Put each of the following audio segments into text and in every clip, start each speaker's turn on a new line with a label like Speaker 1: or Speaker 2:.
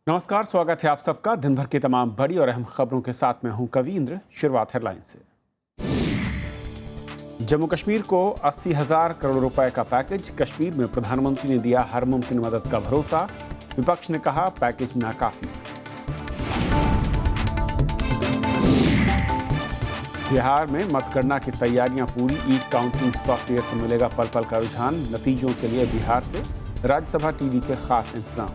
Speaker 1: नमस्कार, स्वागत है आप सबका दिन भर की तमाम बड़ी और अहम खबरों के साथ मैं हूं कवींद्र। शुरुआत हेडलाइन से। जम्मू कश्मीर को 80,000 करोड़ रुपए का पैकेज। कश्मीर में प्रधानमंत्री ने दिया हर मुमकिन मदद का भरोसा। विपक्ष ने कहा पैकेज नाकाफी। बिहार में मतगणना की तैयारियां पूरी। ई काउंटिंग सॉफ्टवेयर से मिलेगा पल पल का रुझान। नतीजों के लिए बिहार से राज्यसभा टीवी के खास इंतजाम।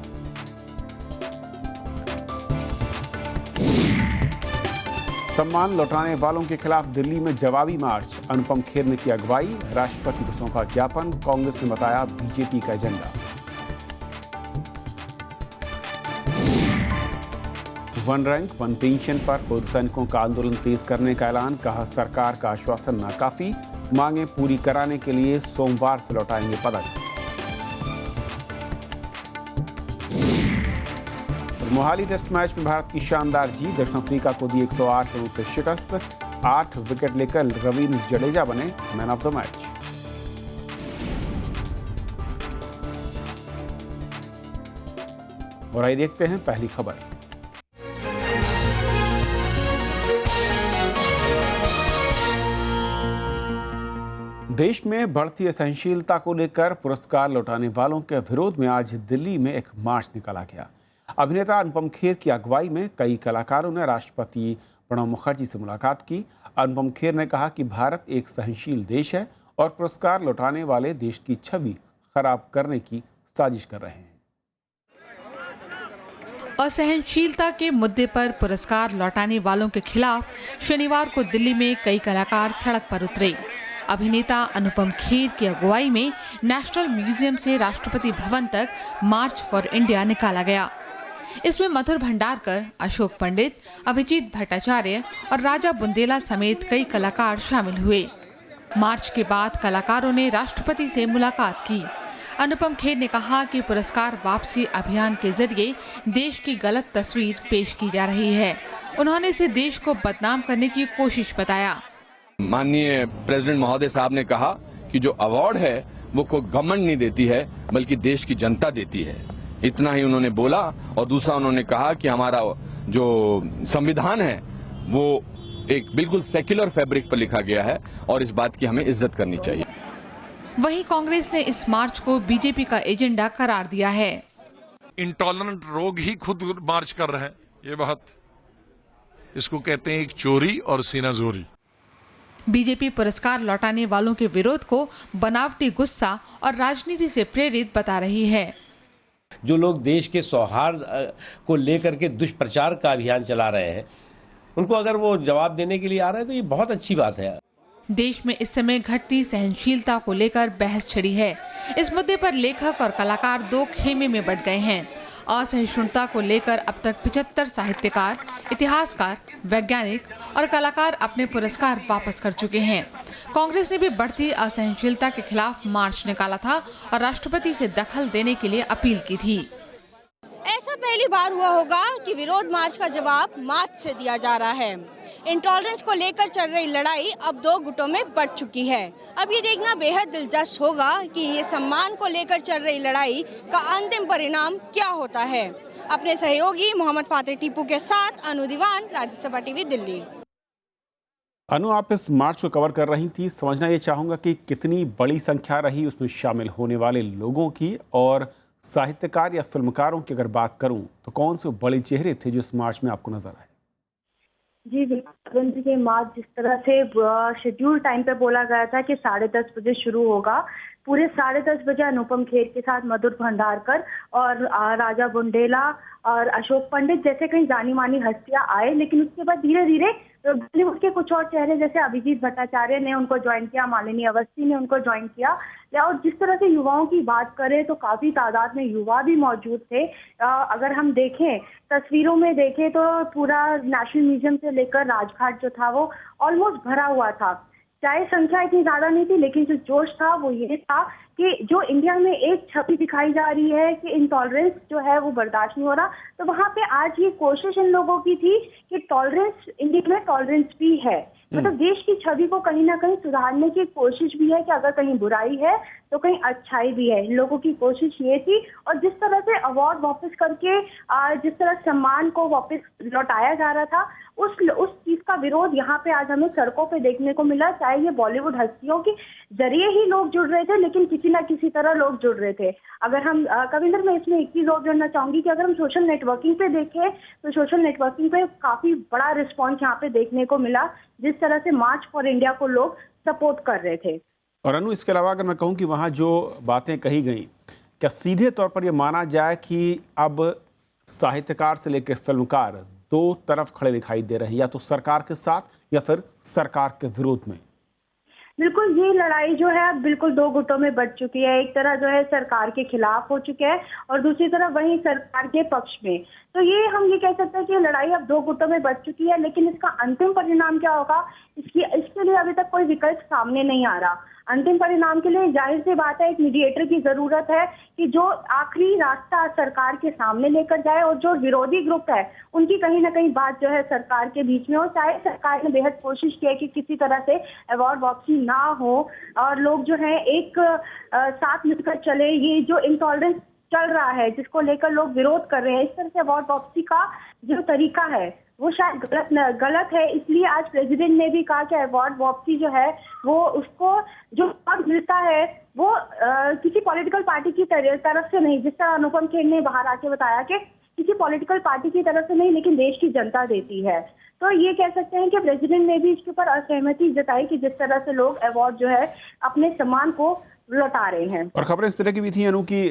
Speaker 1: सम्मान लौटाने वालों के खिलाफ दिल्ली में जवाबी मार्च। अनुपम खेर ने की अगुवाई। राष्ट्रपति को सौंपा ज्ञापन। कांग्रेस ने बताया बीजेपी का agenda. One rank one pension पर पूर्व सैनिकों का आंदोलन तेज करने का ऐलान। कहा सरकार का आश्वासन नाकाफी। मांगे पूरी कराने के लिए सोमवार से लौटाएंगे पदक। मोहाली टेस्ट मैच में भारत की शानदार जीत। दक्षिण अफ्रीका को दी 108 रनों से शिकस्त। 8 विकेट लेकर रवींद्र जडेजा बने मैन ऑफ द मैच। और आइए देखते हैं पहली खबर। देश में बढ़ती असहनशीलता को लेकर पुरस्कार लौटाने वालों के विरोध में आज दिल्ली में एक मार्च निकाला गया। अभिनेता अनुपम खेर की अगुवाई में कई कलाकारों ने राष्ट्रपति प्रणब मुखर्जी से मुलाकात की। अनुपम खेर ने कहा कि भारत एक सहनशील देश है और पुरस्कार लौटाने वाले देश की छवि खराब करने की साजिश कर रहे हैं।
Speaker 2: असहनशीलता के मुद्दे पर पुरस्कार लौटाने वालों के खिलाफ शनिवार को दिल्ली में कई कलाकार सड़क पर उतरे। अभिनेता अनुपम खेर की अगुवाई में नेशनल म्यूजियम से राष्ट्रपति भवन तक मार्च फॉर इंडिया निकाला गया। इसमें मधुर भंडारकर, अशोक पंडित, अभिजीत भट्टाचार्य और राजा बुंदेला समेत कई कलाकार शामिल हुए। मार्च के बाद कलाकारों ने राष्ट्रपति से मुलाकात की। अनुपम खेर ने कहा कि पुरस्कार वापसी अभियान के जरिए देश की गलत तस्वीर पेश की जा रही है। उन्होंने इसे देश को बदनाम करने की कोशिश बताया।
Speaker 3: माननीय प्रेसिडेंट महोदय साहब ने कहा कि जो अवार्ड है वो कोई गवर्नमेंट नहीं देती है बल्कि देश की जनता देती है। इतना ही उन्होंने बोला। और दूसरा उन्होंने कहा कि हमारा जो संविधान है वो एक बिल्कुल सेक्युलर फैब्रिक पर लिखा गया है और इस बात की हमें इज्जत करनी चाहिए।
Speaker 2: वहीं कांग्रेस ने इस मार्च को बीजेपी का एजेंडा करार दिया है।
Speaker 4: इंटॉलरेंट लोग ही खुद मार्च कर रहे हैं। ये बात, इसको कहते हैं एक चोरी और सीनाजोरी।
Speaker 2: बीजेपी पुरस्कार लौटाने वालों के विरोध को बनावटी गुस्सा और राजनीति से प्रेरित बता रही है।
Speaker 5: जो लोग देश के सौहार्द को लेकर के दुष्प्रचार का अभियान चला रहे हैं, उनको अगर वो जवाब देने के लिए आ रहे हैं तो ये बहुत अच्छी बात है।
Speaker 2: देश में इस समय घटती सहनशीलता को लेकर बहस छिड़ी है। इस मुद्दे पर लेखक और कलाकार दो खेमे में बंट गए हैं। असहिष्णुता को लेकर अब तक 75 साहित्यकार, इतिहासकार, वैज्ञानिक और कलाकार अपने पुरस्कार वापस कर चुके हैं। कांग्रेस ने भी बढ़ती असहनशीलता के खिलाफ मार्च निकाला था और राष्ट्रपति से दखल देने के लिए अपील की थी।
Speaker 6: ऐसा पहली बार हुआ होगा कि विरोध मार्च का जवाब मार्च से दिया जा रहा है। इंटॉलरेंस को लेकर चल रही लड़ाई अब दो गुटों में बंट चुकी है। अब ये देखना बेहद दिलचस्प होगा कि ये सम्मान को लेकर चल रही लड़ाई का अंतिम परिणाम क्या होता है। अपने सहयोगी मोहम्मद फातिह टीपू के साथ अनु दीवान, राज्यसभा टीवी, दिल्ली।
Speaker 1: अनु, आप इस मार्च को कवर कर रही थी। समझना ये चाहूंगा कि कितनी बड़ी संख्या रही उसमें शामिल होने वाले लोगों की, और साहित्यकार या फिल्मकारों की अगर बात करूं तो कौन से बड़े चेहरे थे जो इस मार्च में आपको नजर आए?
Speaker 7: जी बिल्कुल, ये मार्च जिस तरह से शेड्यूल टाइम पे बोला गया था कि 10:30 बजे शुरू होगा, पूरे 10:30 बजे अनुपम खेर के साथ मधुर भंडारकर और राजा बुंदेला और अशोक पंडित जैसे कई जानी मानी हस्तियां आए। लेकिन उसके बाद धीरे धीरे बॉलीवुड के कुछ और चेहरे जैसे अभिजीत भट्टाचार्य ने उनको ज्वाइन किया, मालिनी अवस्थी ने उनको ज्वाइन किया। और जिस तरह से युवाओं की बात करें तो काफी तादाद में युवा भी मौजूद थे। अगर हम देखें, तस्वीरों में देखें तो पूरा नेशनल म्यूजियम से लेकर राजघाट जो था वो ऑलमोस्ट भरा हुआ था। चाहे संख्या इतनी ज्यादा नहीं थी, लेकिन जो जोश था वो ये था कि जो इंडिया में एक छवि दिखाई जा रही है कि इंटॉलरेंस जो है वो बर्दाश्त नहीं हो रहा, तो वहाँ पे आज ये कोशिश इन लोगों की थी कि टॉलरेंस, इंडिया में टॉलरेंस भी है। मतलब देश की छवि को कहीं ना कहीं सुधारने की कोशिश भी है कि अगर कहीं बुराई है तो कहीं अच्छाई भी है। इन लोगों की कोशिश ये थी, और जिस तरह से अवार्ड वापस करके जिस तरह सम्मान को वापस लौटाया जा रहा था, उस चीज का विरोध यहाँ पे आज हमें सड़कों पे देखने को मिला। चाहे ये बॉलीवुड हस्तियों के जरिए ही लोग जुड़ रहे थे, लेकिन किसी ना किसी तरह लोग जुड़ रहे थे। अगर हम कविंदर, मैं इसमें एक चीज और जोड़ना चाहूंगी कि अगर हम सोशल नेटवर्किंग पे देखें तो सोशल नेटवर्किंग पे काफी बड़ा रिस्पॉन्स यहाँ पे देखने को मिला, जिस तरह से मार्च फॉर इंडिया को लोग सपोर्ट कर रहे थे।
Speaker 1: और अनु, इसके अलावा अगर मैं कहूँ कि वहाँ जो बातें कही गई, क्या सीधे तौर पर यह माना जाए कि अब साहित्यकार से लेकर फिल्मकार दो तरफ खड़े दिखाई दे रहे हैं, या तो सरकार के साथ या फिर सरकार के विरोध में?
Speaker 7: बिल्कुल, ये लड़ाई जो है अब बिल्कुल दो गुटों में बढ़ चुकी है। एक तरह जो है सरकार के खिलाफ हो चुके हैं और दूसरी तरफ वही सरकार के पक्ष में। तो ये हम ये कह सकते हैं कि लड़ाई अब दो गुटों में बढ़ चुकी है, लेकिन इसका अंतिम परिणाम क्या होगा इसके लिए अभी तक कोई विकल्प सामने नहीं आ रहा। अंतिम परिणाम के लिए जाहिर सी बात है एक मीडिएटर की जरूरत है कि जो आखिरी रास्ता सरकार के सामने लेकर जाए, और जो विरोधी ग्रुप है उनकी कहीं ना कहीं बात जो है सरकार के बीच में हो। चाहे सरकार ने बेहद कोशिश की है कि किसी तरह से अवार्ड वापसी ना हो और लोग जो है एक साथ मिलकर चले। ये जो इंटॉलरेंस चल रहा है जिसको लेकर लोग विरोध कर रहे हैं, इस तरह से अवार्ड वापसी का जो तरीका है वो शायद गलत है। इसलिए आज प्रेसिडेंट ने भी कहा कि अवार्ड वापसी जो है वो उसको जो पद मिलता है वो किसी पॉलिटिकल पार्टी की तरफ से नहीं, जिस तरह अनुपम खेर ने बाहर आके बताया कि किसी पॉलिटिकल पार्टी की तरफ से नहीं, लेकिन देश की जनता देती है। तो ये कह सकते हैं कि प्रेसिडेंट ने भी इसके ऊपर असहमति जताई कि जिस तरह से लोग अवार्ड जो है अपने सम्मान को लौटा रहे हैं।
Speaker 1: और खबरें इस तरह की भी थी अनु की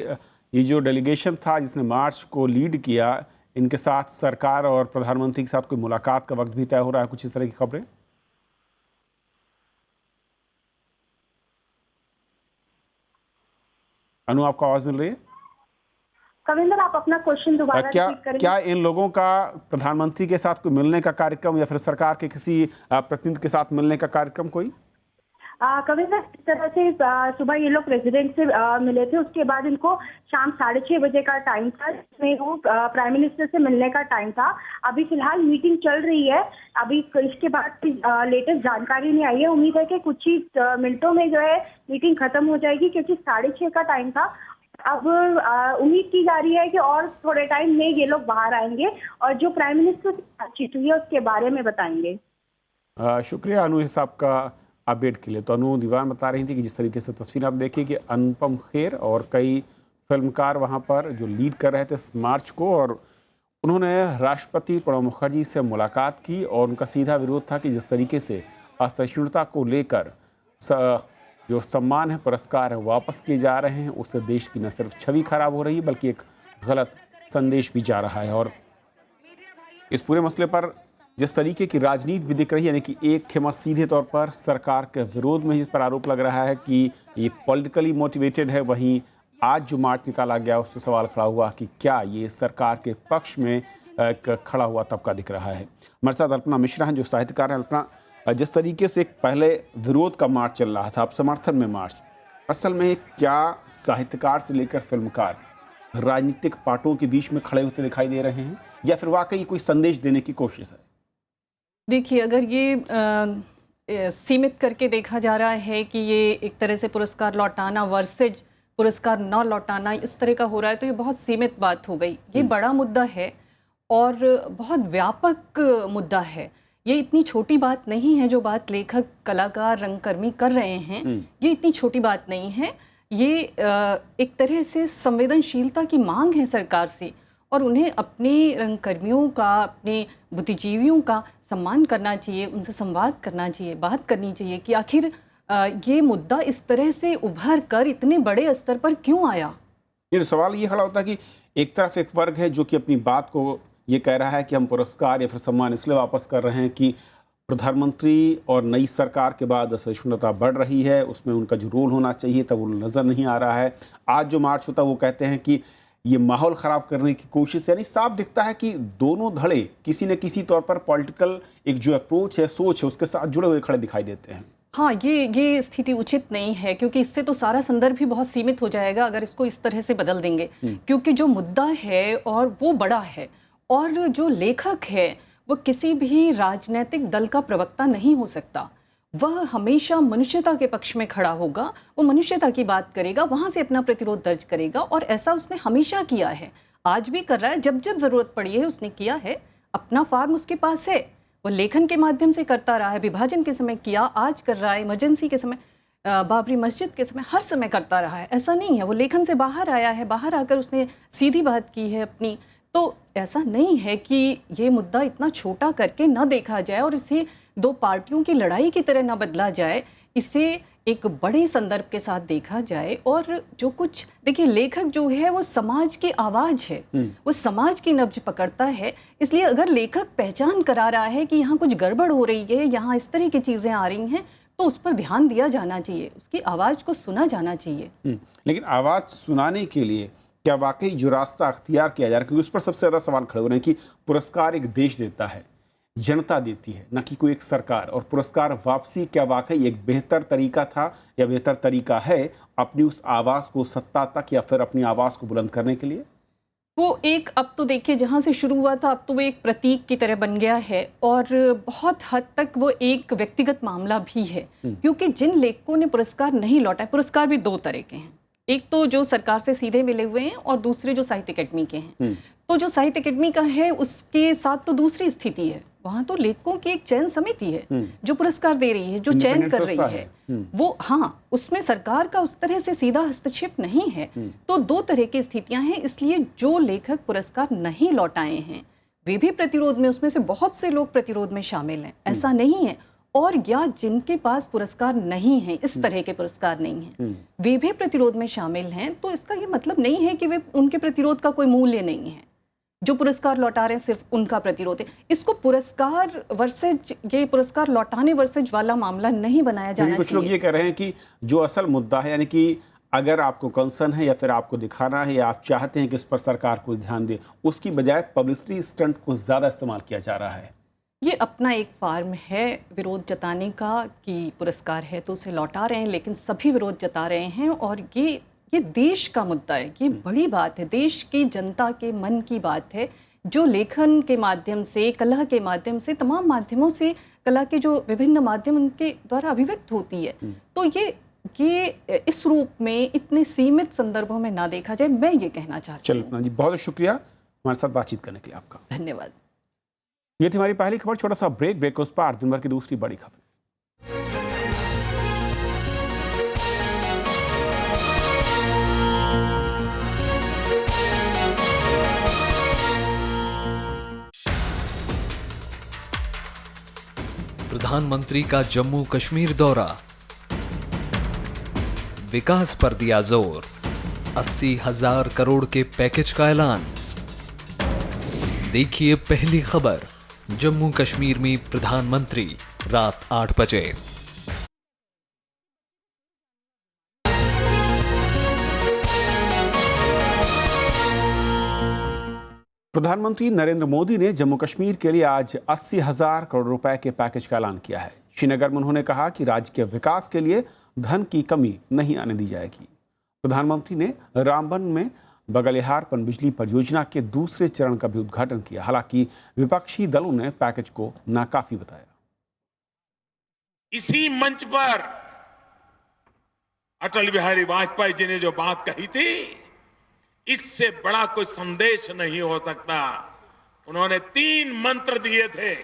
Speaker 1: ये जो डेलीगेशन था जिसने मार्च को लीड किया, इनके साथ सरकार और प्रधानमंत्री के साथ कोई मुलाकात का वक्त भी तय हो रहा है, कुछ इस तरह की खबरें? अनु, आपको आवाज मिल रही है?
Speaker 7: कविंदर, आप अपना क्वेश्चन दोबारा रिपीट करेंगे? क्या
Speaker 1: इन लोगों का प्रधानमंत्री के साथ कोई मिलने का कार्यक्रम या फिर सरकार के किसी प्रतिनिधि के साथ मिलने का कार्यक्रम कोई?
Speaker 7: कविंदर, इस तरह से सुबह ये लोग प्रेसिडेंट से मिले थे, उसके बाद इनको शाम 6:30 बजे का टाइम था जिसमें वो प्राइम मिनिस्टर से मिलने का टाइम था। अभी फिलहाल मीटिंग चल रही है, अभी इसके बाद लेटेस्ट जानकारी नहीं आई है। उम्मीद है कि कुछ ही मिनटों में जो है मीटिंग खत्म हो जाएगी, क्योंकि 6:30 का टाइम था। अब उम्मीद की जा रही है कि और थोड़े टाइम में ये लोग बाहर आएंगे और जो प्राइम मिनिस्टर से बातचीत हुई है उसके बारे में बताएंगे।
Speaker 1: शुक्रिया अनु इस आपका अपडेट के लिए। तो अनु दीवान बता रही थी कि जिस तरीके से तस्वीर आप देखिए कि अनुपम खेर और कई फिल्मकार वहां पर जो लीड कर रहे थे इस मार्च को, और उन्होंने राष्ट्रपति प्रणब मुखर्जी से मुलाकात की और उनका सीधा विरोध था कि जिस तरीके से असहिष्णुता को लेकर जो सम्मान है, पुरस्कार है, वापस किए जा रहे हैं, उससे देश की न सिर्फ छवि खराब हो रही है बल्कि एक गलत संदेश भी जा रहा है। और इस पूरे मसले पर जिस तरीके की राजनीति भी दिख रही है, यानी कि एक खेमा सीधे तौर पर सरकार के विरोध में, जिस पर आरोप लग रहा है कि ये पॉलिटिकली मोटिवेटेड है, वहीं आज जो मार्च निकाला गया उससे सवाल खड़ा हुआ कि क्या ये सरकार के पक्ष में खड़ा हुआ तबका दिख रहा है। हमारे साथ अल्पना मिश्रा हैं जो साहित्यकार हैं। अल्पना, जिस तरीके से पहले विरोध का मार्च चल रहा था, अब समर्थन में मार्च, असल में क्या साहित्यकार से लेकर फिल्मकार राजनीतिक पार्टियों के बीच में खड़े होते दिखाई दे रहे हैं, या फिर वाकई कोई संदेश देने की कोशिश है?
Speaker 8: देखिए, अगर ये सीमित करके देखा जा रहा है कि ये एक तरह से पुरस्कार लौटाना वर्सेज पुरस्कार न लौटाना इस तरह का हो रहा है, तो ये बहुत सीमित बात हो गई। ये बड़ा मुद्दा है और बहुत व्यापक मुद्दा है। ये इतनी छोटी बात नहीं है जो बात लेखक, कलाकार, रंगकर्मी कर रहे हैं, ये इतनी छोटी बात नहीं है। ये एक तरह से संवेदनशीलता की मांग है सरकार से, और उन्हें अपने रंगकर्मियों का, अपने बुद्धिजीवियों का सम्मान करना चाहिए, उनसे संवाद करना चाहिए, बात करनी चाहिए कि आखिर ये मुद्दा इस तरह से उभर कर इतने बड़े स्तर पर क्यों आया।
Speaker 1: ये सवाल ये खड़ा होता है कि एक तरफ एक वर्ग है जो कि अपनी बात को ये कह रहा है कि हम पुरस्कार या फिर सम्मान इसलिए वापस कर रहे हैं कि प्रधानमंत्री और नई सरकार के बाद असहिष्णुता बढ़ रही है, उसमें उनका जो रोल होना चाहिए था वो नज़र नहीं आ रहा है। आज जो मार्च होता है वो कहते हैं कि ये माहौल ख़राब करने की कोशिश, यानी साफ दिखता है कि दोनों धड़े किसी न किसी तौर पर पॉलिटिकल एक जो अप्रोच है, सोच है, उसके साथ जुड़े हुए खड़े दिखाई देते हैं।
Speaker 8: हाँ, ये स्थिति उचित नहीं है, क्योंकि इससे तो सारा संदर्भ भी बहुत सीमित हो जाएगा अगर इसको इस तरह से बदल देंगे। क्योंकि जो मुद्दा है और वो बड़ा है, और जो लेखक है वो किसी भी राजनीतिक दल का प्रवक्ता नहीं हो सकता। वह हमेशा मनुष्यता के पक्ष में खड़ा होगा, वो मनुष्यता की बात करेगा, वहाँ से अपना प्रतिरोध दर्ज करेगा और ऐसा उसने हमेशा किया है, आज भी कर रहा है। जब जब ज़रूरत पड़ी है उसने किया है, अपना फार्म उसके पास है, वो लेखन के माध्यम से करता रहा है, विभाजन के समय किया, आज कर रहा है, इमरजेंसी के समय, बाबरी मस्जिद के समय, हर समय करता रहा है। ऐसा नहीं है वो लेखन से बाहर आया है, बाहर आकर उसने सीधी बात की है अपनी। तो ऐसा नहीं है कि ये मुद्दा इतना छोटा करके ना देखा जाए और इसे दो पार्टियों की लड़ाई की तरह ना बदला जाए, इसे एक बड़े संदर्भ के साथ देखा जाए। और जो कुछ देखिए, लेखक जो है वो समाज की आवाज़ है, वो समाज की नब्ज पकड़ता है। इसलिए अगर लेखक पहचान करा रहा है कि यहाँ कुछ गड़बड़ हो रही है, यहाँ इस तरह की चीज़ें आ रही हैं, तो उस पर ध्यान दिया जाना चाहिए, उसकी आवाज़ को सुना जाना चाहिए।
Speaker 1: लेकिन आवाज़ सुनाने के लिए क्या वाकई जो रास्ता अख्तियार किया जा रहा है, क्योंकि उस पर सबसे ज़्यादा सवाल खड़े हो रहे हैं कि पुरस्कार एक देश देता है, जनता देती है, न कि कोई एक सरकार, और पुरस्कार वापसी क्या वाकई एक बेहतर तरीका था या बेहतर तरीका है अपनी उस आवाज़ को सत्ता तक या फिर अपनी आवाज़ को बुलंद करने के लिए?
Speaker 8: वो एक, अब तो देखिए जहाँ से शुरू हुआ था अब तो वो एक प्रतीक की तरह बन गया है और बहुत हद तक वो एक व्यक्तिगत मामला भी है, क्योंकि जिन लेखकों ने पुरस्कार नहीं लौटाए, पुरस्कार भी दो तरह के हैं, एक तो जो सरकार से सीधे मिले हुए हैं और दूसरे जो साहित्य अकेडमी के हैं। तो जो साहित्य अकेडमी का है उसके साथ तो दूसरी स्थिति है, वहाँ तो लेखकों की एक चयन समिति है जो पुरस्कार दे रही है, जो चयन कर रही है। वो हाँ, उसमें सरकार का उस तरह से सीधा हस्तक्षेप नहीं है। तो दो तरह की स्थितियां हैं, इसलिए जो लेखक पुरस्कार नहीं लौटाए हैं वे भी प्रतिरोध में, उसमें से बहुत से लोग प्रतिरोध में शामिल हैं, ऐसा नहीं है। और या जिनके पास पुरस्कार नहीं है, इस तरह के पुरस्कार नहीं हैं, वे भी प्रतिरोध में शामिल हैं। तो इसका ये मतलब नहीं है कि वे, उनके प्रतिरोध का कोई मूल्य नहीं है। जो पुरस्कार लौटा रहे हैं सिर्फ उनका प्रतिरोध है। इसको पुरस्कार वर्सेज, ये पुरस्कार लौटाने वर्सेज वाला मामला नहीं बनाया जाना चाहिए।
Speaker 1: कुछ लोग ये कह रहे हैं कि जो असल मुद्दा है, यानी कि अगर आपको कंसर्न है या फिर आपको दिखाना है या आप चाहते हैं कि उस पर सरकार को ध्यान दे, उसकी बजाय पब्लिसिटी स्टंट को ज़्यादा इस्तेमाल किया जा रहा है।
Speaker 8: ये अपना एक फार्म है विरोध जताने का कि पुरस्कार है तो उसे लौटा रहे हैं, लेकिन सभी विरोध जता रहे हैं। और ये देश का मुद्दा है, ये बड़ी बात है, देश की जनता के मन की बात है, जो लेखन के माध्यम से, कला के माध्यम से, तमाम माध्यमों से, कला के जो विभिन्न माध्यम उनके द्वारा अभिव्यक्त होती है। तो ये इस रूप में इतने सीमित संदर्भों में ना देखा जाए, मैं ये कहना चाहती हूँ।
Speaker 1: चलो जी, बहुत शुक्रिया हमारे साथ बातचीत करने के लिए आपका।
Speaker 8: धन्यवाद।
Speaker 1: ये थी हमारी पहली खबर। छोटा सा ब्रेक के उस पार दिन भर की दूसरी बड़ी खबर।
Speaker 9: प्रधानमंत्री का जम्मू कश्मीर दौरा, विकास पर दिया जोर, 80,000 करोड़ के पैकेज का ऐलान। देखिए पहली खबर, जम्मू कश्मीर में प्रधानमंत्री, रात 8 बजे।
Speaker 1: प्रधानमंत्री नरेंद्र मोदी ने जम्मू कश्मीर के लिए आज 80,000 करोड़ रुपए के पैकेज का ऐलान किया है। श्रीनगर में उन्होंने कहा कि राज्य के विकास के लिए धन की कमी नहीं आने दी जाएगी। प्रधानमंत्री ने रामबन में बगलिहार पनबिजली परियोजना के दूसरे चरण का भी उद्घाटन किया। हालांकि विपक्षी दलों ने पैकेज को नाकाफी बताया।
Speaker 10: इसी मंच पर अटल बिहारी वाजपेयी जी ने जो बात कही थी, इससे बड़ा कोई संदेश नहीं हो सकता। उन्होंने 3 मंत्र दिए थे।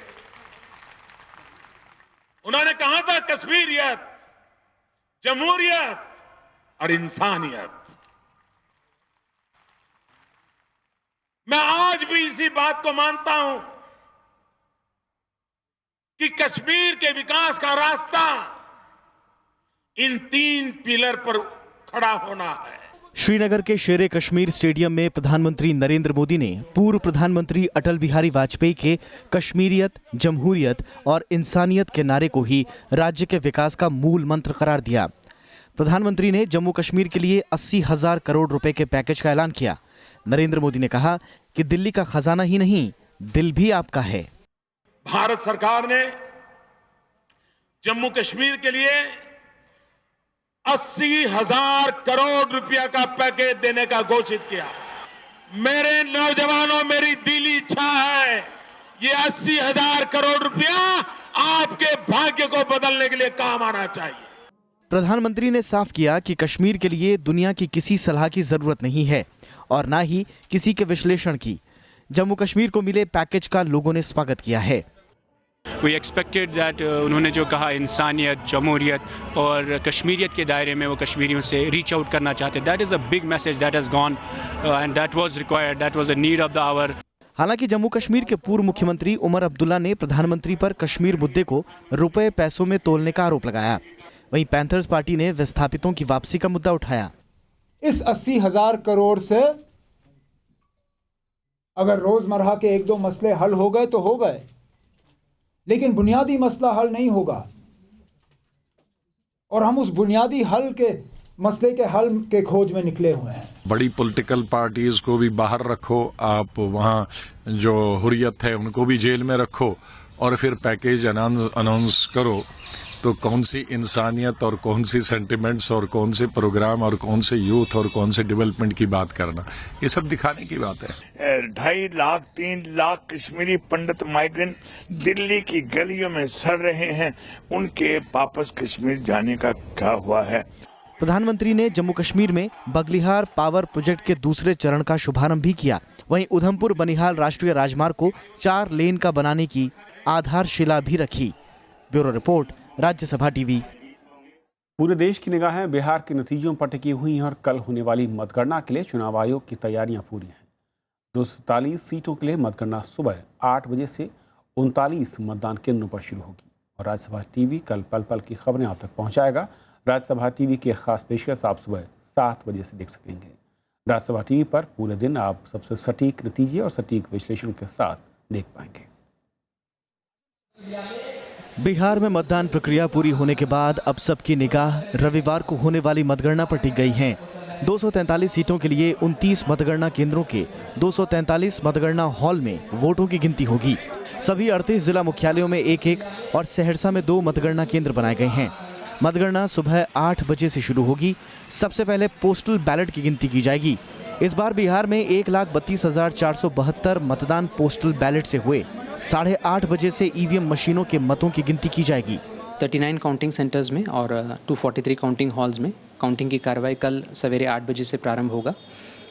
Speaker 10: उन्होंने कहा था कश्मीरियत, जमहूरियत और इंसानियत। मैं आज भी इसी बात को मानता हूं कि कश्मीर के विकास का रास्ता इन 3 पिलर पर खड़ा होना है।
Speaker 11: श्रीनगर के शेरे कश्मीर स्टेडियम में प्रधानमंत्री नरेंद्र मोदी ने पूर्व प्रधानमंत्री अटल बिहारी वाजपेयी के कश्मीरियत, जमहूरियत और इंसानियत के नारे को ही राज्य के विकास का मूल मंत्र करार दिया। प्रधानमंत्री ने जम्मू कश्मीर के लिए 80,000 करोड़ रुपए के पैकेज का ऐलान किया। नरेंद्र मोदी ने कहा कि दिल्ली का खजाना ही नहीं, दिल भी आपका है।
Speaker 10: भारत सरकार ने जम्मू कश्मीर के लिए 80,000 करोड़ रुपया का पैकेज देने का घोषित किया। मेरे नौजवानों, मेरी दिली इच्छा है ये 80,000 करोड़ रुपया आपके भाग्य को बदलने के लिए काम आना चाहिए।
Speaker 11: प्रधानमंत्री ने साफ किया कि कश्मीर के लिए दुनिया की किसी सलाह की जरूरत नहीं है और ना ही किसी के विश्लेषण की। जम्मू कश्मीर को मिले पैकेज का लोगों ने स्वागत किया है।
Speaker 12: वी एक्सपेक्टेड दैट उन्होंने जो कहा इंसानियत, जमहूरियत और कश्मीरियत के दायरे में वो कश्मीरियों से रीच आउट करना चाहते। That is a big message that has gone and that was required, that was a need of the hour.
Speaker 11: हालांकि जम्मू कश्मीर के पूर्व मुख्यमंत्री उमर अब्दुल्ला ने प्रधानमंत्री पर कश्मीर मुद्दे को रुपए पैसों में तोलने का आरोप लगाया। वहीं पैंथर्स पार्टी ने विस्थापितों की वापसी का मुद्दा उठाया।
Speaker 13: इस 80,000 करोड़ से अगर रोजमर्रा के 1-2 मसले हल हो गए तो हो गए, लेकिन बुनियादी मसला हल नहीं होगा। और हम उस बुनियादी मसले के हल के खोज में निकले हुए हैं।
Speaker 4: बड़ी पॉलिटिकल पार्टीज को भी बाहर रखो, आप वहां जो हुर्रियत है उनको भी जेल में रखो और फिर पैकेज अनाउंस करो, तो कौन सी इंसानियत और कौन सी सेंटिमेंट्स और कौन से प्रोग्राम और कौन से यूथ और कौन से डेवलपमेंट की बात करना, ये सब दिखाने की बात है।
Speaker 14: 2.5 लाख 3 लाख कश्मीरी पंडित माइग्रेंट दिल्ली की गलियों में सड़ रहे हैं, उनके वापस कश्मीर जाने का क्या हुआ है?
Speaker 11: प्रधानमंत्री ने जम्मू कश्मीर में बगलिहार पावर प्रोजेक्ट के दूसरे चरण का शुभारंभ भी किया। वहीं उधमपुर बनिहाल राष्ट्रीय राजमार्ग को 4 लेन का बनाने की आधारशिला भी रखी। Bureau report, Rajya Sabha TV.
Speaker 1: पूरे देश की निगाहें बिहार के नतीजों पर टिकी हुई हैं और कल होने वाली मतगणना के लिए चुनाव आयोग की तैयारियां पूरी हैं। 243 सीटों के लिए मतगणना सुबह 8 बजे से 39 मतदान केंद्रों पर शुरू होगी और राज्यसभा टीवी कल पल पल की खबरें आप तक पहुंचाएगा। राज्यसभा टीवी की खास पेशकश आप सुबह 7 बजे से देख सकेंगे। राज्यसभा टीवी पर पूरे दिन आप सबसे सटीक नतीजे और सटीक विश्लेषण के साथ देख पाएंगे।
Speaker 11: बिहार में मतदान प्रक्रिया पूरी होने के बाद अब सबकी निगाह रविवार को होने वाली मतगणना पर टिक गई है। 243 सीटों के लिए 29 मतगणना केंद्रों के 243 मतगणना हॉल में वोटों की गिनती होगी। सभी 38 जिला मुख्यालयों में 1-1 और सहरसा में 2 मतगणना केंद्र बनाए गए हैं। मतगणना सुबह 8 बजे से शुरू होगी। सबसे पहले पोस्टल बैलेट की गिनती की जाएगी। इस बार बिहार में 1,32,472 मतदान पोस्टल बैलेट से हुए। 8:30 बजे से ईवीएम मशीनों के मतों की गिनती की जाएगी।
Speaker 15: 39 काउंटिंग सेंटर्स में और 243 काउंटिंग हॉल्स में काउंटिंग की कार्रवाई कल सवेरे 8 बजे से प्रारंभ होगा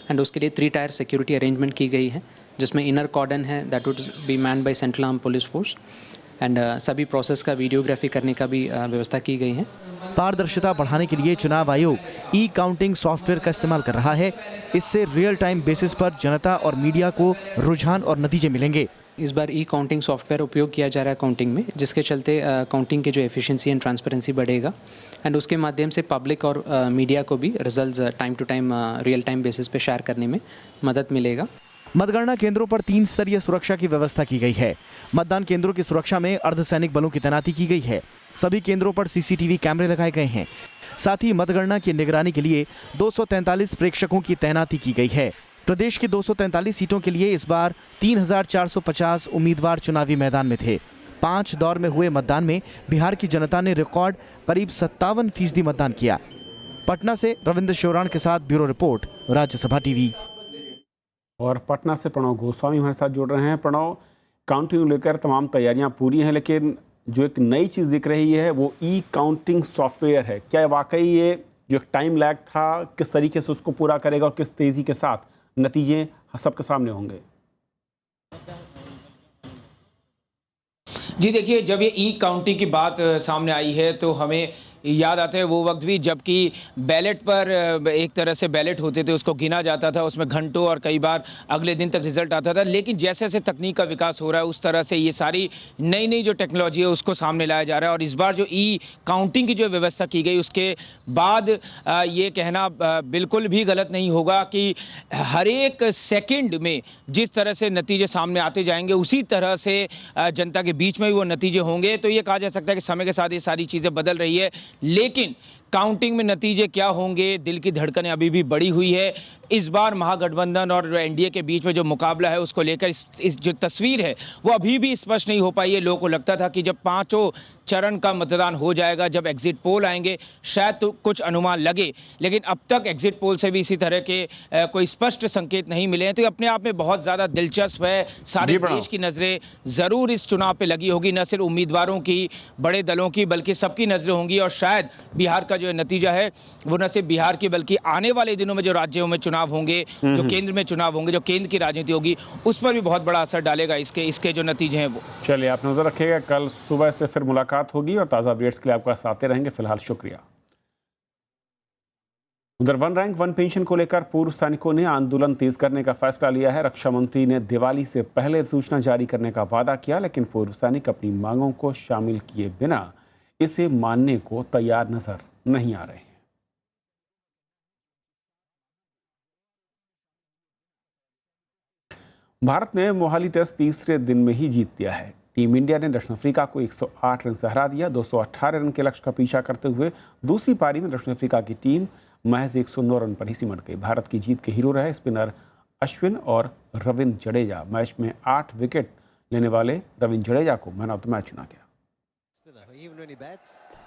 Speaker 15: एंड उसके लिए 3 टायर सिक्योरिटी अरेंजमेंट की गई है, जिसमें इनर कॉर्डन है that would be manned by central arm police force and सभी प्रोसेस का वीडियोग्राफी करने का भी व्यवस्था की गई है।
Speaker 11: पारदर्शिता बढ़ाने के लिए चुनाव आयोग ई काउंटिंग सॉफ्टवेयर का इस्तेमाल कर रहा है। इससे रियल टाइम बेसिस पर जनता और मीडिया को रुझान और नतीजे मिलेंगे।
Speaker 15: इस बार ई काउंटिंग सॉफ्टवेयर उपयोग किया जा रहा है काउंटिंग में, जिसके चलते काउंटिंग के जो एफिशिएंसी एंड ट्रांसपेरेंसी बढ़ेगा एंड उसके माध्यम से पब्लिक और मीडिया को भी results time to time real time basis पे शेयर करने में मदद मिलेगा।
Speaker 11: मतगणना केंद्रों पर 3 स्तरीय सुरक्षा की व्यवस्था की गई है। मतदान केंद्रों की सुरक्षा में अर्धसैनिक बलों की तैनाती की गई है। सभी केंद्रों पर सीसीटीवी कैमरे लगाए गए हैं। साथ ही मतगणना की निगरानी के लिए 243 प्रेक्षकों की तैनाती की गई है। प्रदेश की 243 सीटों के लिए इस बार 3,450 उम्मीदवार चुनावी मैदान में थे। 5 दौर में हुए मतदान में बिहार की जनता ने रिकॉर्ड करीब 57% मतदान किया। पटना से रविंद्र शोराण के साथ ब्यूरो रिपोर्ट, राज्यसभा टीवी।
Speaker 1: और पटना से प्रणव गोस्वामी हमारे साथ जुड़ रहे हैं। प्रणव, काउंटिंग लेकर तमाम तैयारियां पूरी हैं, लेकिन जो एक नई चीज़ दिख रही है वो ई काउंटिंग सॉफ्टवेयर है। क्या वाकई ये जो एक टाइम लैग था, किस तरीके से उसको पूरा करेगा और किस तेज़ी के साथ नतीजे सबके सामने होंगे?
Speaker 16: जी देखिए, जब ये ई काउंटिंग की बात सामने आई है तो हमें याद आता है वो वक्त भी जबकि बैलेट पर एक तरह से बैलेट होते थे, उसको गिना जाता था, उसमें घंटों और कई बार अगले दिन तक रिजल्ट आता था। लेकिन जैसे जैसे तकनीक का विकास हो रहा है उस तरह से ये सारी नई नई जो टेक्नोलॉजी है उसको सामने लाया जा रहा है। और इस बार जो ई काउंटिंग की जो व्यवस्था की गई उसके बाद ये कहना बिल्कुल भी गलत नहीं होगा कि हर एक सेकेंड में जिस तरह से नतीजे सामने आते जाएंगे उसी तरह से जनता के बीच में भी वो नतीजे होंगे। तो ये कहा जा सकता है कि समय के साथ ये सारी चीज़ें बदल रही है, लेकिन काउंटिंग में नतीजे क्या होंगे, दिल की धड़कनें अभी भी बढ़ी हुई है। इस बार महागठबंधन और एनडीए के बीच में जो मुकाबला है उसको लेकर इस जो तस्वीर है वो अभी भी स्पष्ट नहीं हो पाई है। लोगों को लगता था कि जब पांचों चरण का मतदान हो जाएगा, जब एग्जिट पोल आएंगे शायद तो कुछ अनुमान लगे, लेकिन अब तक एग्जिट पोल से भी इसी तरह के कोई स्पष्ट संकेत नहीं मिले हैं। तो ये अपने आप में बहुत ज्यादा दिलचस्प है। सारे देश की नजरें जरूर इस चुनाव पे लगी होगी, न सिर्फ उम्मीदवारों की, बड़े दलों की, बल्कि सबकी नजरें होंगी। और शायद बिहार का जो नतीजा है वो न सिर्फ बिहार की बल्कि आने वाले दिनों में जो राज्यों में चुनाव होंगे, जो केंद्र में चुनाव होंगे, जो केंद्र की राजनीति होगी, उस पर भी बहुत बड़ा असर डालेगा इसके जो नतीजे हैं वो।
Speaker 1: चलिए, आप नजर रखिएगा, कल सुबह से फिर मुलाकात होगी और ताज़ा अपडेट्स के लिए आपके साथ आते रहेंगे। फिलहाल शुक्रिया। उधर वन रैंक वन पेंशन को लेकर पूर्व सैनिकों ने आंदोलन तेज करने का फैसला लिया है। रक्षा मंत्री ने दिवाली से पहले सूचना जारी करने का वादा किया, लेकिन पूर्व सैनिक अपनी मांगों को शामिल किए बिना इसे मानने को तैयार नजर नहीं आ रहे हैं। भारत ने मोहाली टेस्ट तीसरे दिन में ही जीत लिया है। टीम इंडिया ने दक्षिण अफ्रीका को 108 रन से हरा दिया। 218 रन के लक्ष्य का पीछा करते हुए दूसरी पारी में दक्षिण अफ्रीका की टीम महज 109 रन पर ही सिमट गई। भारत की जीत के हीरो रहे स्पिनर अश्विन और रविंद्र जडेजा। मैच में 8 विकेट लेने वाले रविंद्र जडेजा को मैन ऑफ द मैच चुना गया।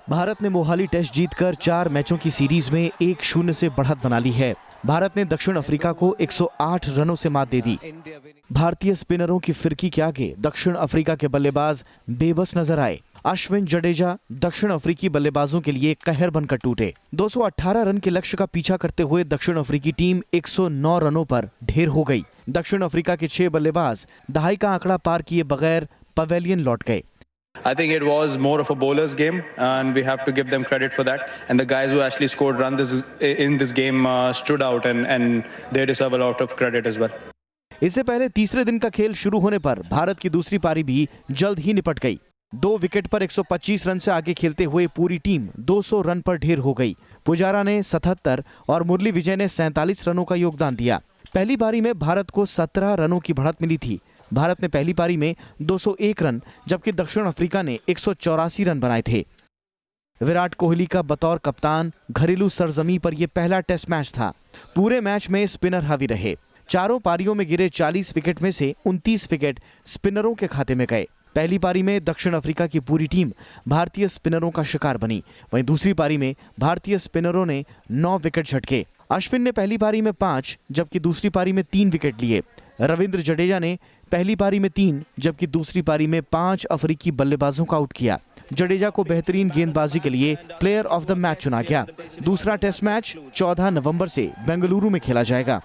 Speaker 11: भारत ने मोहाली टेस्ट जीतकर 4 मैचों की सीरीज में 1-0 से बढ़त बना ली है। भारत ने दक्षिण अफ्रीका को 108 रनों से मात दे दी। भारतीय स्पिनरों की फिरकी के आगे दक्षिण अफ्रीका के बल्लेबाज बेबस नजर आए। अश्विन जडेजा दक्षिण अफ्रीकी बल्लेबाजों के लिए कहर बनकर टूटे। 218 रन के लक्ष्य का पीछा करते हुए दक्षिण अफ्रीकी टीम 109 रनों पर ढेर हो गई। दक्षिण अफ्रीका के 6 बल्लेबाज दहाई का आंकड़ा पार किए बगैर पवेलियन लौट गए।
Speaker 17: I think it was more of a bowler's game, and we have to give them credit for that. And the guys who actually scored runs in this game stood out, and they deserve a lot of credit as well.
Speaker 11: इससे पहले तीसरे दिन का खेल शुरू होने पर भारत की दूसरी पारी भी जल्द ही निपट गई। 2 विकेट पर 125 रन से आगे खेलते हुए पूरी टीम 200 रन पर ढेर हो गई। पुजारा ने 77 और मुरली विजय ने 47 रनों का योगदान दिया। पहली पारी में भारत को 17 रनों की बढ़त मिली थी। भारत ने पहली पारी में 201 रन जबकि दक्षिण अफ्रीका ने 184 रन बनाए थे। विराट कोहली का बतौर कप्तान घरेलू सरजमी पर यह पहला टेस्ट मैच था। पूरे मैच में स्पिनर हावी रहे। चारों पारियों में गिरे 40 विकेट में से 29 विकेट स्पिनरों के खाते में गए। पहली पारी में दक्षिण अफ्रीका की पूरी टीम भारतीय स्पिनरों का शिकार बनी। वहीं दूसरी पारी में भारतीय स्पिनरों ने 9 विकेट झटके। अश्विन ने पहली पारी में 5 जबकि दूसरी पारी में 3 विकेट लिए। रविंद्र जडेजा ने पहली पारी में 3 जबकि दूसरी पारी में 5 अफ्रीकी बल्लेबाजों का आउट किया। जडेजा को बेहतरीन गेंदबाजी के लिए प्लेयर ऑफ द मैच चुना गया। दूसरा टेस्ट मैच 14 नवंबर से बेंगलुरु में खेला जाएगा।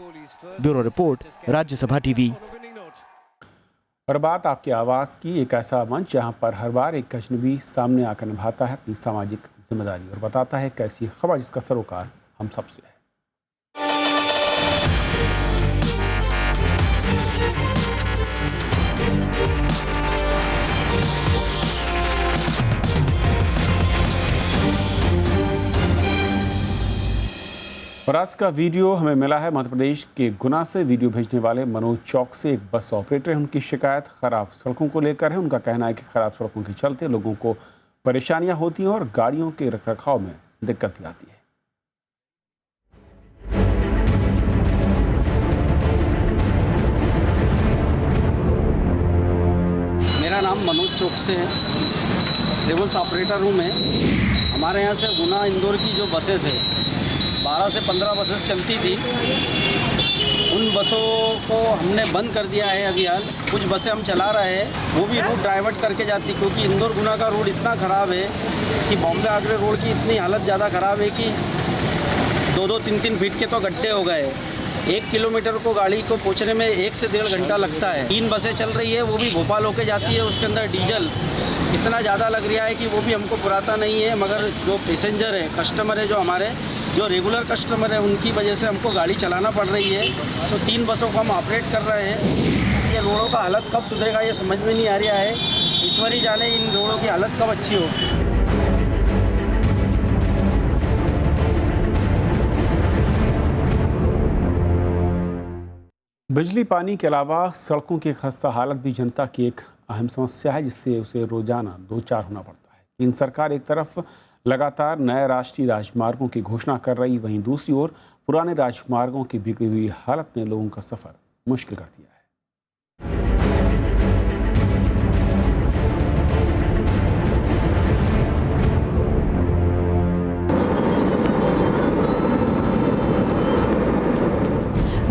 Speaker 11: Bureau report, Rajya Sabha TV.
Speaker 1: और बात आपकी आवाज़ की, एक ऐसा मंच जहां पर हर बार एक अजनबी सामने आकर निभाता है अपनी सामाजिक जिम्मेदारी और बताता है कैसी खबर जिसका सरोकार हम सबसे है। और आज का वीडियो हमें मिला है मध्य प्रदेश के गुना से। वीडियो भेजने वाले मनोज चौक से एक बस ऑपरेटर है। उनकी शिकायत खराब सड़कों को लेकर है। उनका कहना है कि खराब सड़कों के चलते लोगों को परेशानियां होती हैं और गाड़ियों के रखरखाव में दिक्कत भी आती है।
Speaker 18: मेरा नाम मनोज चौक से है, ट्रेवल्स ऑपरेटर हूँ मैं। हमारे यहाँ से गुना इंदौर की जो बसेस है 12 से 15 बसेस चलती थी, उन बसों को हमने बंद कर दिया है अभी हाल। कुछ बसें हम चला रहे हैं, वो भी रूट डाइवर्ट करके जाती, क्योंकि इंदौर गुना का रोड इतना ख़राब है कि बॉम्बे आगरा रोड की इतनी हालत ज़्यादा ख़राब है कि 2-2, 3-3 फीट के तो गड्ढे हो गए। 1 किलोमीटर को गाड़ी को पहुँचने में 1 से 1.5 घंटा लगता है। 3 बसें चल रही है, वो भी भोपाल होके जाती है। उसके अंदर डीजल इतना ज़्यादा लग रहा है कि वो भी हमको पुराता नहीं है। मगर जो पैसेंजर है, कस्टमर है, जो हमारे जो रेगुलर कस्टमर है, उनकी वजह से हमको गाड़ी चलाना पड़ रही है। तो 3 बसों को हम ऑपरेट कर रहे हैं। ये रोडों का हालत कब सुधरेगा ये समझ में नहीं आ रहा है। ईश्वर ही जाने इन रोडों की हालत कब अच्छी हो।
Speaker 1: बिजली पानी के अलावा सड़कों की खस्ता हालत भी जनता की एक अहम समस्या है, जिससे उसे रोजाना 2-4 होना पड़ता है। केंद्र सरकार एक तरफ लगातार नए राष्ट्रीय राजमार्गों की घोषणा कर रही, वहीं दूसरी ओर पुराने राजमार्गों की बिगड़ी हुई हालत ने लोगों का सफर मुश्किल कर दिया है।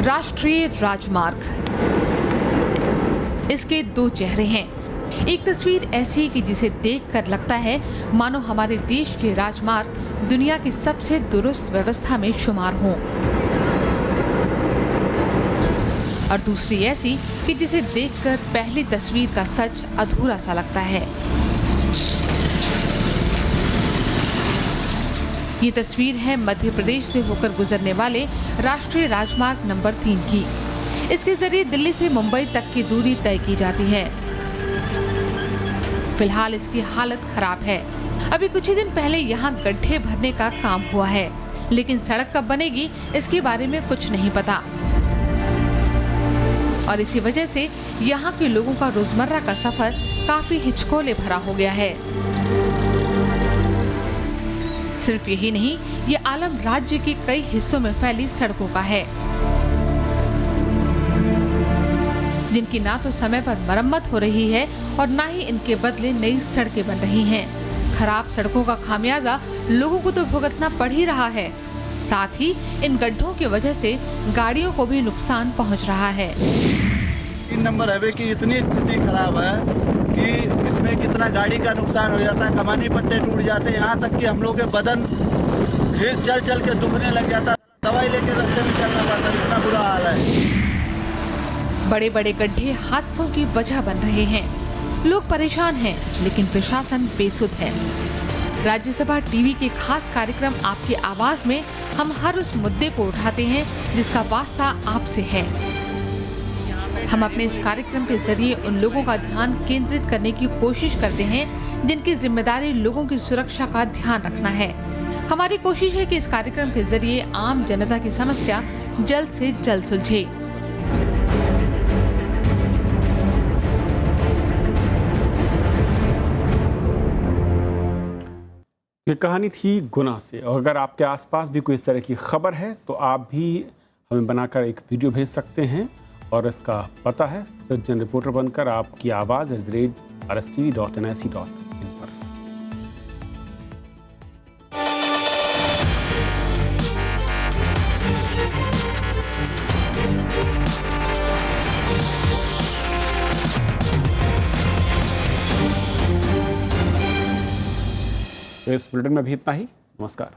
Speaker 2: राष्ट्रीय राजमार्ग, इसके दो चेहरे हैं। एक तस्वीर ऐसी कि जिसे देखकर लगता है मानो हमारे देश के राजमार्ग दुनिया की सबसे दुरुस्त व्यवस्था में शुमार हों, और दूसरी ऐसी कि जिसे देखकर पहली तस्वीर का सच अधूरा सा लगता है। ये तस्वीर है मध्य प्रदेश से होकर गुजरने वाले राष्ट्रीय राजमार्ग नंबर 3 की। इसके जरिए दिल्ली से मुंबई तक की दूरी तय की जाती है। फिलहाल इसकी हालत खराब है। अभी कुछ ही दिन पहले यहाँ गड्ढे भरने का काम हुआ है, लेकिन सड़क कब बनेगी इसके बारे में कुछ नहीं पता, और इसी वजह से यहाँ के लोगों का रोजमर्रा का सफर काफी हिचकोले भरा हो गया है। सिर्फ यही नहीं, ये आलम राज्य के कई हिस्सों में फैली सड़कों का है, जिनकी ना तो समय पर मरम्मत हो रही है और ना ही इनके बदले नई सड़कें बन रही हैं। खराब सड़कों का खामियाजा लोगों को तो भुगतना पड़ ही रहा है, साथ ही इन गड्ढों की वजह से गाड़ियों को भी नुकसान पहुंच रहा है।
Speaker 19: 3 नंबर हाईवे की इतनी स्थिति खराब है कि इसमें कितना गाड़ी का नुकसान हो जाता है, कमानी पट्टे टूट जाते हैं, यहाँ तक कि हम लोग के बदन चल चल के दुखने लग जाता, दवाई लेके रास्ते में चलना पड़ता, इतना बुरा हाल है।
Speaker 2: बड़े बड़े गड्ढे हादसों की वजह बन रहे हैं। लोग परेशान हैं, लेकिन प्रशासन बेसुध है। राज्यसभा टीवी के खास कार्यक्रम आपकी आवाज में हम हर उस मुद्दे को उठाते हैं जिसका वास्ता आपसे है। हम अपने इस कार्यक्रम के जरिए उन लोगों का ध्यान केंद्रित करने की कोशिश करते हैं जिनकी जिम्मेदारी लोगों की सुरक्षा का ध्यान रखना है। हमारी कोशिश है कि इस कार्यक्रम के जरिए आम जनता की समस्या जल्द से जल्द सुलझे।
Speaker 1: ये कहानी थी गुना से, और अगर आपके आसपास भी कोई इस तरह की खबर है तो आप भी हमें बनाकर एक वीडियो भेज सकते हैं, और इसका पता है सज्जन रिपोर्टर बनकर आपकी आवाज़ @rstv.nic.in पर। तो इस बुलेटिन में भी इतना ही। नमस्कार।